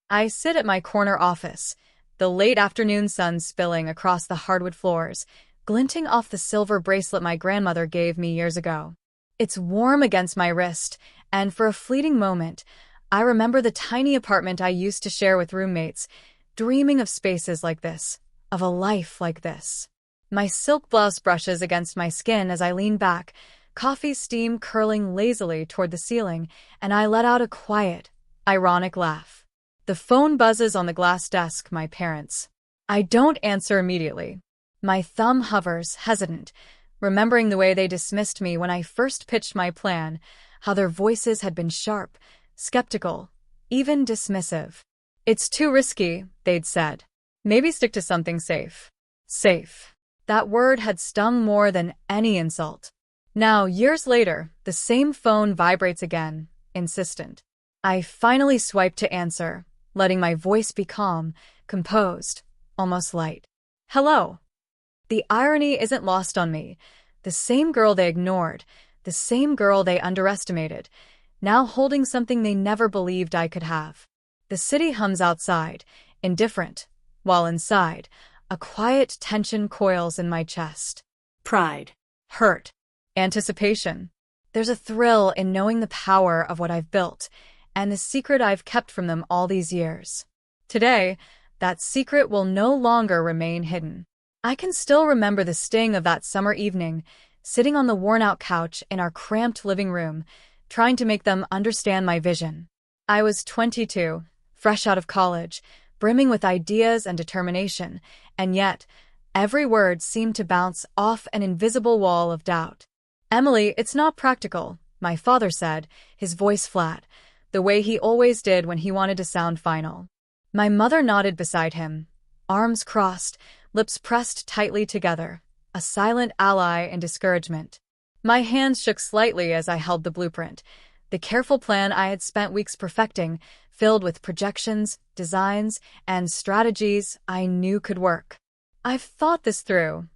I sit at my corner office, the late afternoon sun spilling across the hardwood floors, glinting off the silver bracelet my grandmother gave me years ago. It's warm against my wrist, and for a fleeting moment, I remember the tiny apartment I used to share with roommates, dreaming of spaces like this, of a life like this. My silk blouse brushes against my skin as I lean back, coffee steam curling lazily toward the ceiling, and I let out a quiet, ironic laugh. The phone buzzes on the glass desk, my parents'. I don't answer immediately. My thumb hovers, hesitant, remembering the way they dismissed me when I first pitched my plan, how their voices had been sharp, skeptical, even dismissive. "It's too risky," they'd said. "Maybe stick to something safe." Safe. That word had stung more than any insult. Now, years later, the same phone vibrates again, insistent. I finally swipe to answer, letting my voice be calm, composed, almost light. "Hello." The irony isn't lost on me. The same girl they ignored, the same girl they underestimated, now holding something they never believed I could have. The city hums outside, indifferent, while inside, a quiet tension coils in my chest. Pride. Hurt. Anticipation. There's a thrill in knowing the power of what I've built, and the secret I've kept from them all these years. Today, that secret will no longer remain hidden. I can still remember the sting of that summer evening, sitting on the worn-out couch in our cramped living room, trying to make them understand my vision. I was 22, fresh out of college, brimming with ideas and determination, and yet, every word seemed to bounce off an invisible wall of doubt. "Emily, it's not practical," my father said, his voice flat, the way he always did when he wanted to sound final. My mother nodded beside him, arms crossed, lips pressed tightly together, a silent ally in discouragement. My hands shook slightly as I held the blueprint, the careful plan I had spent weeks perfecting, filled with projections, designs, and strategies I knew could work. "I've thought this through,"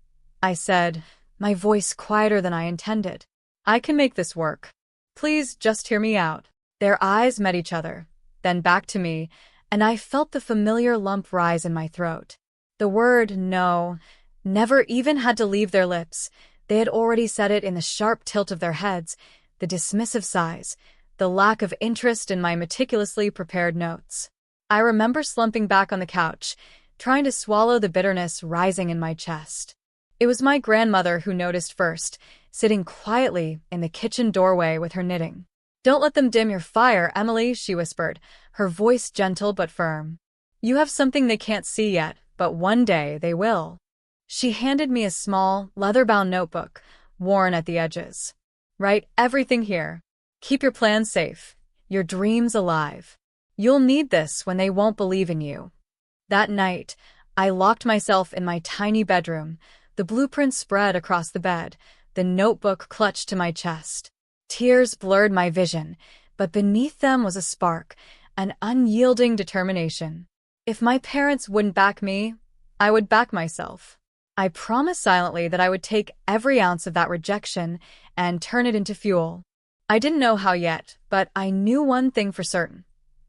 I said, my voice quieter than I intended. "I can make this work. Please just hear me out." Their eyes met each other, then back to me, and I felt the familiar lump rise in my throat. The word no never even had to leave their lips. They had already said it in the sharp tilt of their heads, the dismissive sighs, the lack of interest in my meticulously prepared notes. I remember slumping back on the couch, trying to swallow the bitterness rising in my chest. It was my grandmother who noticed first, sitting quietly in the kitchen doorway with her knitting. "Don't let them dim your fire, Emily," she whispered, her voice gentle but firm. "You have something they can't see yet, but one day they will." She handed me a small, leather-bound notebook, worn at the edges. "Write everything here. Keep your plans safe, your dreams alive. You'll need this when they won't believe in you." That night, I locked myself in my tiny bedroom, the blueprint spread across the bed, the notebook clutched to my chest. Tears blurred my vision, but beneath them was a spark, an unyielding determination. If my parents wouldn't back me, I would back myself. I promised silently that I would take every ounce of that rejection and turn it into fuel. I didn't know how yet, but I knew one thing for certain.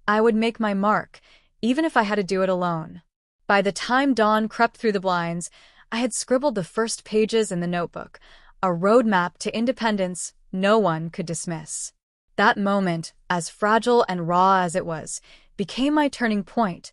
I would make my mark, even if I had to do it alone. By the time dawn crept through the blinds, I had scribbled the first pages in the notebook, a roadmap to independence no one could dismiss. That moment, as fragile and raw as it was, became my turning point,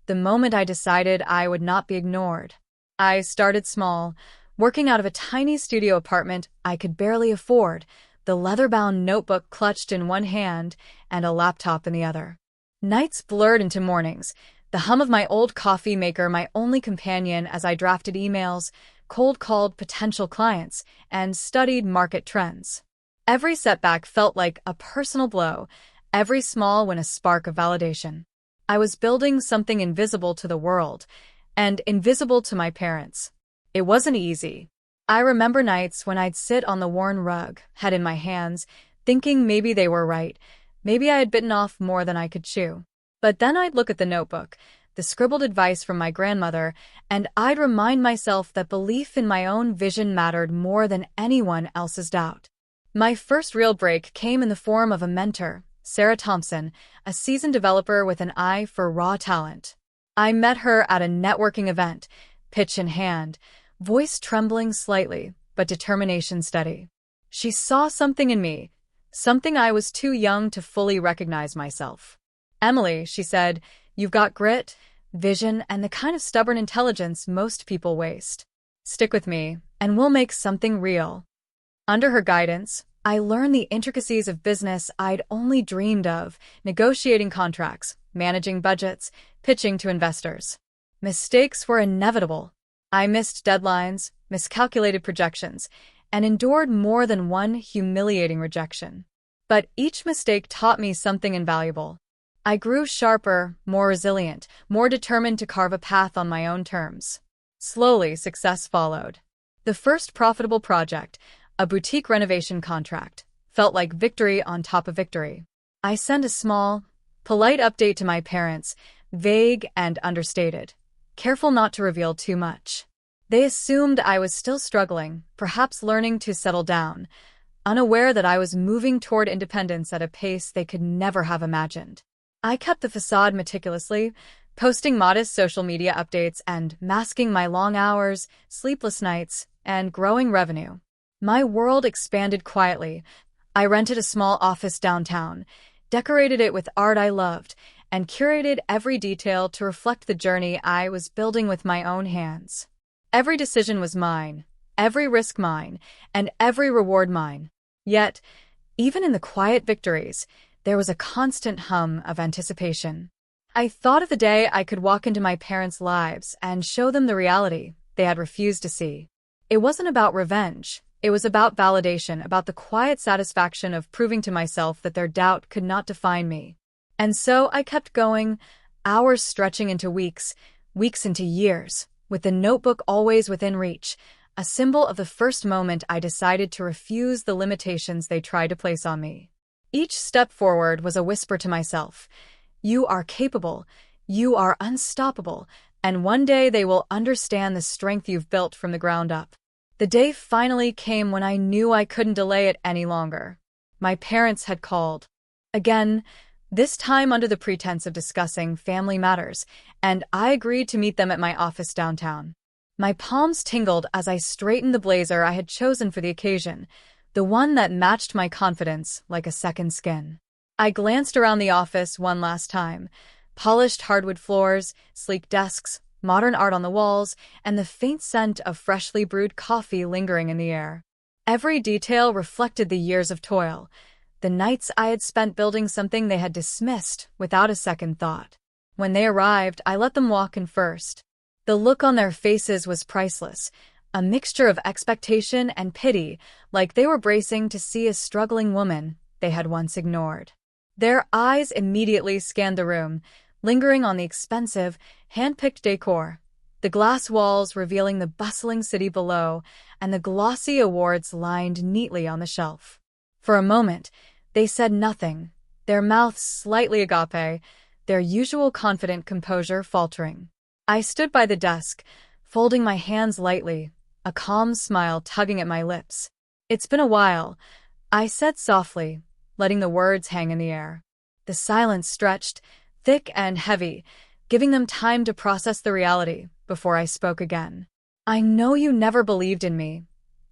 the moment I decided I would not be ignored. I started small, working out of a tiny studio apartment I could barely afford, the leather-bound notebook clutched in one hand and a laptop in the other. Nights blurred into mornings, the hum of my old coffee maker my only companion as I drafted emails, cold-called potential clients, and studied market trends. Every setback felt like a personal blow, every small win a spark of validation. I was building something invisible to the world, and invisible to my parents. It wasn't easy. I remember nights when I'd sit on the worn rug, head in my hands, thinking maybe they were right, maybe I had bitten off more than I could chew. But then I'd look at the notebook, the scribbled advice from my grandmother, and I'd remind myself that belief in my own vision mattered more than anyone else's doubt. My first real break came in the form of a mentor, Sarah Thompson, a seasoned developer with an eye for raw talent. I met her at a networking event, pitch in hand, voice trembling slightly, but determination steady. She saw something in me, something I was too young to fully recognize myself. "Emily," she said, "you've got grit, vision, and the kind of stubborn intelligence most people waste. Stick with me, and we'll make something real." Under her guidance, I learned the intricacies of business I'd only dreamed of, negotiating contracts, managing budgets, pitching to investors. Mistakes were inevitable. I missed deadlines, miscalculated projections, and endured more than one humiliating rejection. But each mistake taught me something invaluable. I grew sharper, more resilient, more determined to carve a path on my own terms. Slowly, success followed. The first profitable project, a boutique renovation contract, felt like victory on top of victory. I sent a small, polite update to my parents, vague and understated, careful not to reveal too much. They assumed I was still struggling, perhaps learning to settle down, unaware that I was moving toward independence at a pace they could never have imagined. I kept the facade meticulously, posting modest social media updates and masking my long hours, sleepless nights, and growing revenue. My world expanded quietly. I rented a small office downtown, decorated it with art I loved, and curated every detail to reflect the journey I was building with my own hands. Every decision was mine, every risk mine, and every reward mine. Yet, even in the quiet victories, there was a constant hum of anticipation. I thought of the day I could walk into my parents' lives and show them the reality they had refused to see. It wasn't about revenge. It was about validation, about the quiet satisfaction of proving to myself that their doubt could not define me. And so I kept going, hours stretching into weeks, weeks into years, with the notebook always within reach, a symbol of the first moment I decided to refuse the limitations they tried to place on me. Each step forward was a whisper to myself. You are capable, you are unstoppable, and one day they will understand the strength you've built from the ground up. The day finally came when I knew I couldn't delay it any longer. My parents had called. Again, this time under the pretense of discussing family matters, and I agreed to meet them at my office downtown. My palms tingled as I straightened the blazer I had chosen for the occasion, the one that matched my confidence like a second skin. I glanced around the office one last time. Polished hardwood floors, sleek desks, modern art on the walls, and the faint scent of freshly brewed coffee lingering in the air. Every detail reflected the years of toil, the nights I had spent building something they had dismissed without a second thought. When they arrived, I let them walk in first. The look on their faces was priceless, a mixture of expectation and pity, like they were bracing to see a struggling woman they had once ignored. Their eyes immediately scanned the room, lingering on the expensive, hand-picked decor, the glass walls revealing the bustling city below, and the glossy awards lined neatly on the shelf. For a moment, they said nothing, their mouths slightly agape, their usual confident composure faltering. I stood by the desk, folding my hands lightly, a calm smile tugging at my lips. "It's been a while," I said softly, letting the words hang in the air. The silence stretched, thick and heavy, giving them time to process the reality before I spoke again. "I know you never believed in me,"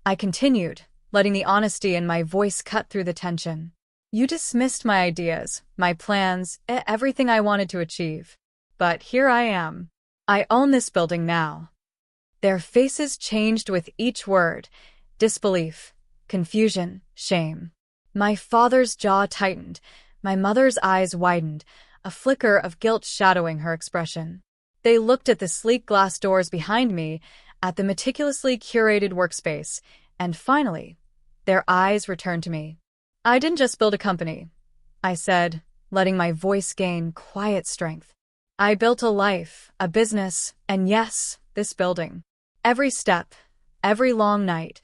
I continued, letting the honesty in my voice cut through the tension. "You dismissed my ideas, my plans, everything I wanted to achieve. But here I am. I own this building now." Their faces changed with each word, disbelief, confusion, shame. My father's jaw tightened, my mother's eyes widened, a flicker of guilt shadowing her expression. They looked at the sleek glass doors behind me, at the meticulously curated workspace, and finally, their eyes returned to me. "I didn't just build a company," I said, letting my voice gain quiet strength. "I built a life, a business, and yes, this building. Every step, every long night,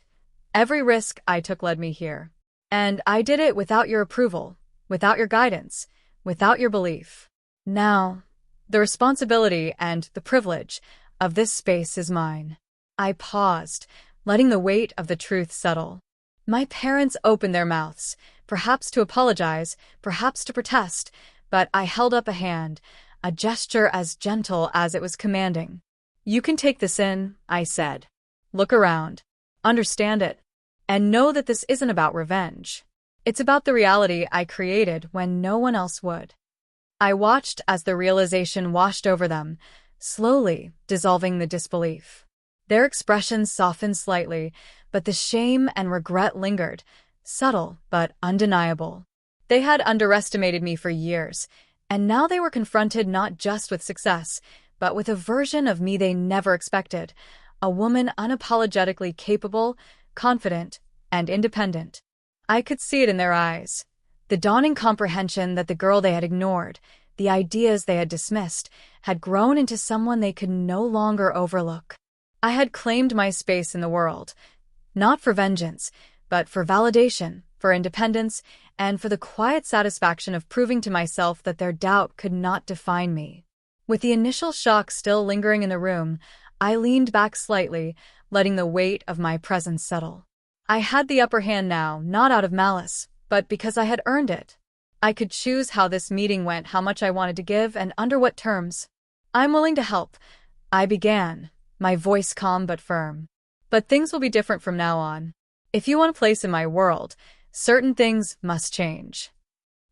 every risk I took led me here. And I did it without your approval, without your guidance, without your belief. Now, the responsibility and the privilege of this space is mine." I paused, letting the weight of the truth settle. My parents opened their mouths, perhaps to apologize, perhaps to protest, but I held up a hand, a gesture as gentle as it was commanding. "You can take this in," I said. "Look around. Understand it. And know that this isn't about revenge. It's about the reality I created when no one else would." I watched as the realization washed over them, slowly dissolving the disbelief. Their expressions softened slightly, but the shame and regret lingered, subtle but undeniable. They had underestimated me for years, and now they were confronted not just with success, but with a version of me they never expected, a woman unapologetically capable, confident, and independent. I could see it in their eyes. The dawning comprehension that the girl they had ignored, the ideas they had dismissed, had grown into someone they could no longer overlook. I had claimed my space in the world, not for vengeance, but for validation, for independence, and for the quiet satisfaction of proving to myself that their doubt could not define me. With the initial shock still lingering in the room, I leaned back slightly, letting the weight of my presence settle. I had the upper hand now, not out of malice, but because I had earned it. I could choose how this meeting went, how much I wanted to give, and under what terms. "I'm willing to help," I began, my voice calm but firm. "But things will be different from now on. If you want a place in my world, certain things must change."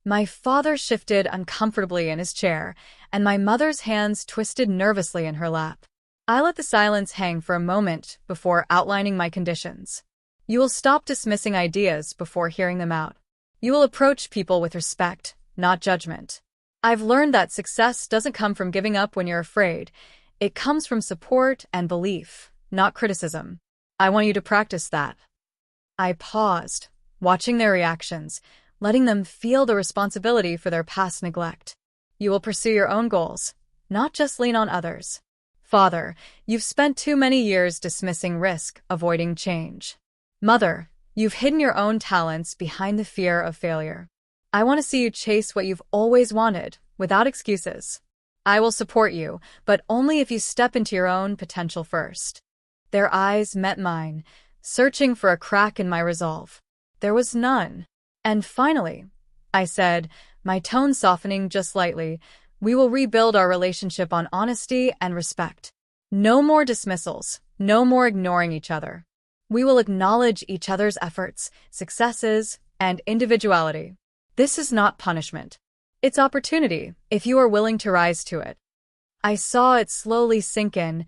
My father shifted uncomfortably in his chair, and my mother's hands twisted nervously in her lap. I let the silence hang for a moment before outlining my conditions. "You will stop dismissing ideas before hearing them out. You will approach people with respect, not judgment. I've learned that success doesn't come from giving up when you're afraid. It comes from support and belief, not criticism. I want you to practice that." I paused, watching their reactions, letting them feel the responsibility for their past neglect. "You will pursue your own goals, not just lean on others. Father, you've spent too many years dismissing risk, avoiding change. Mother, you've hidden your own talents behind the fear of failure. I want to see you chase what you've always wanted, without excuses. I will support you, but only if you step into your own potential first." Their eyes met mine, searching for a crack in my resolve. There was none. "And finally," I said, my tone softening just slightly, "we will rebuild our relationship on honesty and respect. No more dismissals, no more ignoring each other. We will acknowledge each other's efforts, successes, and individuality. This is not punishment. It's opportunity, if you are willing to rise to it." I saw it slowly sink in,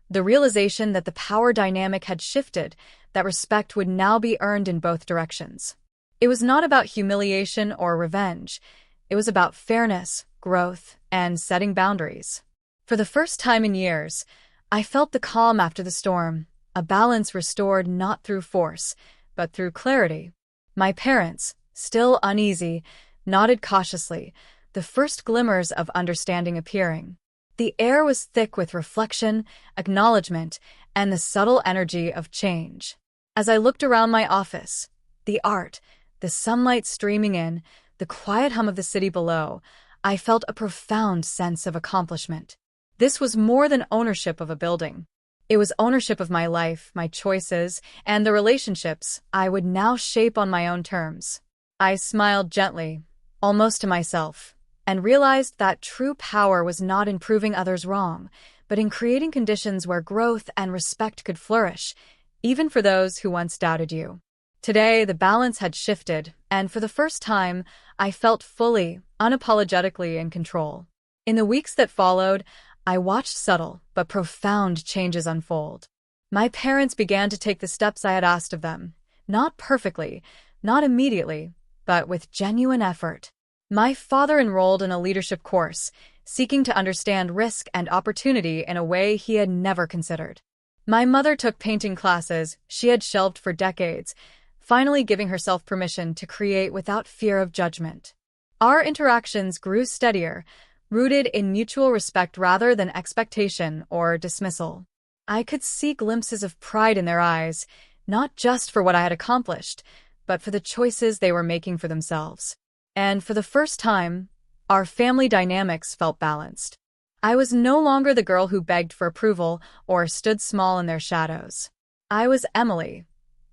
the realization that the power dynamic had shifted, that respect would now be earned in both directions. It was not about humiliation or revenge. It was about fairness, growth, and setting boundaries. For the first time in years, I felt the calm after the storm, a balance restored not through force, but through clarity. My parents, still uneasy, nodded cautiously, the first glimmers of understanding appearing. The air was thick with reflection, acknowledgement, and the subtle energy of change. As I looked around my office, the art, the sunlight streaming in, the quiet hum of the city below, I felt a profound sense of accomplishment. This was more than ownership of a building. It was ownership of my life, my choices, and the relationships I would now shape on my own terms. I smiled gently, almost to myself, and realized that true power was not in proving others wrong, but in creating conditions where growth and respect could flourish, even for those who once doubted you. Today, the balance had shifted, and for the first time, I felt fully, unapologetically in control. In the weeks that followed, I watched subtle but profound changes unfold. My parents began to take the steps I had asked of them, not perfectly, not immediately, but with genuine effort. My father enrolled in a leadership course, seeking to understand risk and opportunity in a way he had never considered. My mother took painting classes she had shelved for decades, finally giving herself permission to create without fear of judgment. Our interactions grew steadier, rooted in mutual respect rather than expectation or dismissal. I could see glimpses of pride in their eyes, not just for what I had accomplished, but for the choices they were making for themselves. And for the first time, our family dynamics felt balanced. I was no longer the girl who begged for approval or stood small in their shadows. I was Emily,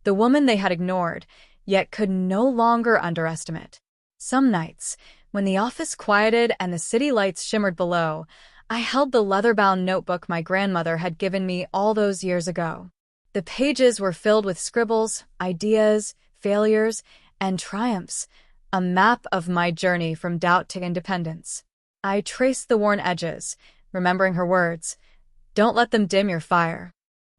the woman they had ignored, yet could no longer underestimate. Some nights, when the office quieted and the city lights shimmered below, I held the leather-bound notebook my grandmother had given me all those years ago. The pages were filled with scribbles, ideas, failures, and triumphs, a map of my journey from doubt to independence. I traced the worn edges, remembering her words, "Don't let them dim your fire."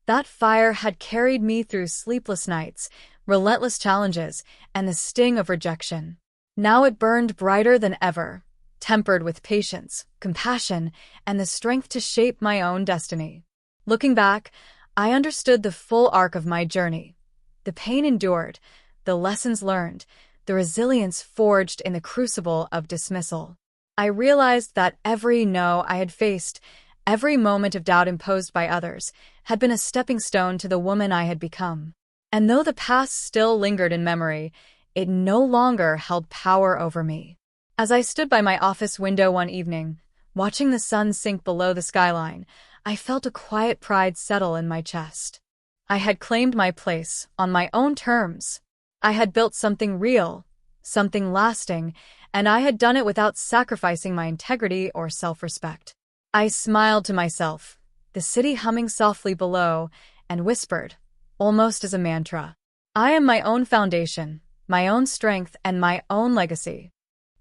That fire had carried me through sleepless nights, relentless challenges, and the sting of rejection. Now it burned brighter than ever, tempered with patience, compassion, and the strength to shape my own destiny. Looking back, I understood the full arc of my journey. The pain endured, the lessons learned, the resilience forged in the crucible of dismissal. I realized that every no I had faced, every moment of doubt imposed by others, had been a stepping stone to the woman I had become. And though the past still lingered in memory, it no longer held power over me. As I stood by my office window one evening, watching the sun sink below the skyline, I felt a quiet pride settle in my chest. I had claimed my place on my own terms. I had built something real, something lasting, and I had done it without sacrificing my integrity or self-respect. I smiled to myself, the city humming softly below, and whispered, almost as a mantra, "I am my own foundation, my own strength, and my own legacy."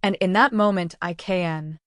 And in that moment I can.